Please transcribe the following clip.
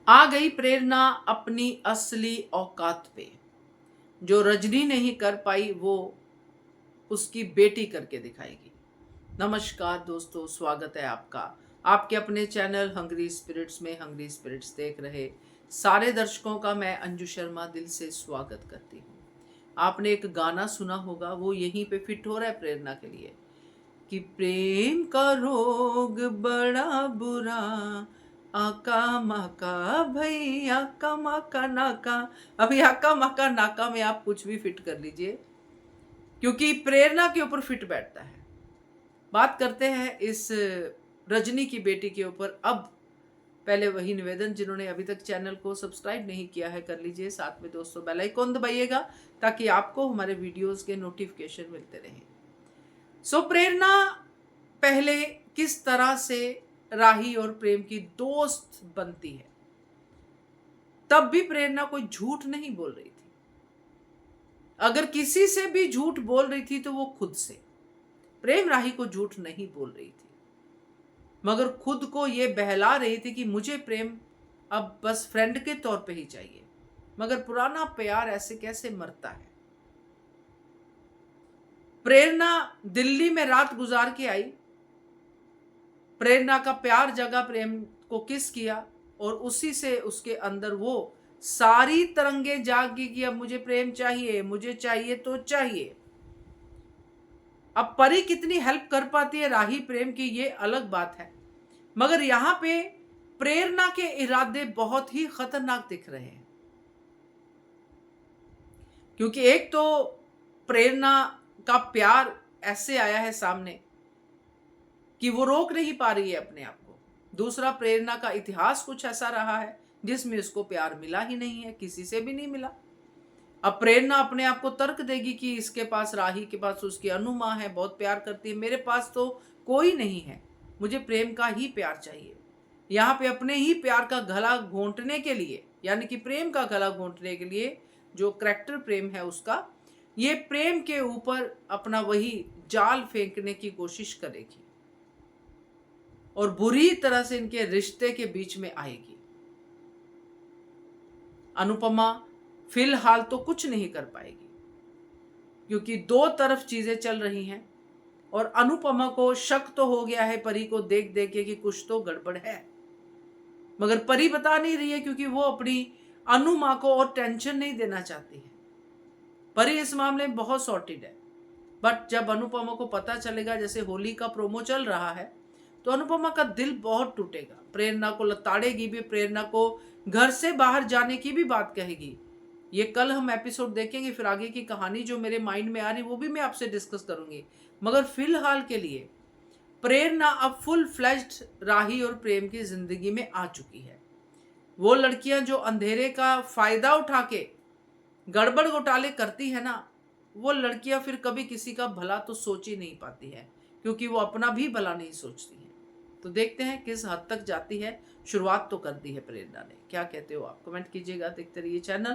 आ गई प्रेरणा अपनी असली औकात पे। जो रजनी नहीं कर पाई वो उसकी बेटी करके दिखाएगी। नमस्कार दोस्तों, स्वागत है आपका आपके अपने चैनल हंग्री स्पिरिट्स में। हंग्री स्पिरिट्स देख रहे सारे दर्शकों का मैं अंजू शर्मा दिल से स्वागत करती हूँ। आपने एक गाना सुना होगा, वो यहीं पे फिट हो रहा है प्रेरणा के लिए कि प्रेम का रोग बड़ा बुरा, आका माका भई आका माका नाका। अभी आका माका नाका में आप कुछ भी फिट कर लीजिए, क्योंकि प्रेरणा के ऊपर फिट बैठता है। बात करते हैं इस रजनी की बेटी के ऊपर। अब पहले वही निवेदन, जिन्होंने अभी तक चैनल को सब्सक्राइब नहीं किया है कर लीजिए, साथ में दोस्तों बेल आइकॉन दबाइएगा ताकि आपको हमारे वीडियोस के नोटिफिकेशन मिलते रहें। सो प्रेरणा पहले किस तरह से राही और प्रेम की दोस्त बनती है। तब भी प्रेरणा कोई झूठ नहीं बोल रही थी। अगर किसी से भी झूठ बोल रही थी तो वो खुद से। प्रेम राही को झूठ नहीं बोल रही थी, मगर खुद को ये बहला रही थी कि मुझे प्रेम अब बस फ्रेंड के तौर पे ही चाहिए। मगर पुराना प्यार ऐसे कैसे मरता है। प्रेरणा दिल्ली में रात गुजार के आई। प्रेरणा का प्यार जगा, प्रेम को किस किया और उसी से उसके अंदर वो सारी तरंगे जाग गई कि अब मुझे प्रेम चाहिए, मुझे चाहिए तो चाहिए। अब परी कितनी हेल्प कर पाती है राही प्रेम की, ये अलग बात है, मगर यहां पे प्रेरणा के इरादे बहुत ही खतरनाक दिख रहे हैं। क्योंकि एक तो प्रेरणा का प्यार ऐसे आया है सामने कि वो रोक नहीं पा रही है अपने आप को। दूसरा, प्रेरणा का इतिहास कुछ ऐसा रहा है जिसमें उसको प्यार मिला ही नहीं है, किसी से भी नहीं मिला। अब प्रेरणा अपने आप को तर्क देगी कि इसके पास, राही के पास उसकी अनु माँ है, बहुत प्यार करती है, मेरे पास तो कोई नहीं है, मुझे प्रेम का ही प्यार चाहिए। यहाँ पे अपने ही प्यार का गला घोंटने के लिए, यानी कि प्रेम का गला घोंटने के लिए, जो करैक्टर प्रेम है उसका, ये प्रेम के ऊपर अपना वही जाल फेंकने की कोशिश करेगी और बुरी तरह से इनके रिश्ते के बीच में आएगी। अनुपमा फिलहाल तो कुछ नहीं कर पाएगी, क्योंकि दो तरफ चीजें चल रही हैं और अनुपमा को शक तो हो गया है परी को देख देख के कि कुछ तो गड़बड़ है, मगर परी बता नहीं रही है क्योंकि वो अपनी अनु माँ को और टेंशन नहीं देना चाहती है। परी इस मामले में बहुत सॉर्टेड है, बट जब अनुपमा को पता चलेगा, जैसे होली का प्रोमो चल रहा है, तो अनुपमा का दिल बहुत टूटेगा। प्रेरणा को लताड़ेगी भी, प्रेरणा को घर से बाहर जाने की भी बात कहेगी। ये कल हम एपिसोड देखेंगे, फिर आगे की कहानी जो मेरे माइंड में आ रही वो भी मैं आपसे डिस्कस करूंगी। मगर फिलहाल के लिए प्रेरणा अब फुल फ्लेज्ड राही और प्रेम की जिंदगी में आ चुकी है। वो लड़कियां जो अंधेरे का फायदा उठा के गड़बड़ घोटाले करती है ना, वो लड़कियां फिर कभी किसी का भला तो सोच ही नहीं पाती है, क्योंकि वो अपना भी भला नहीं सोचती है। तो देखते हैं किस हद तक जाती है। शुरुआत तो कर दी है प्रेरणा ने। क्या कहते हो आप, कमेंट कीजिएगा। देखते रहिए चैनल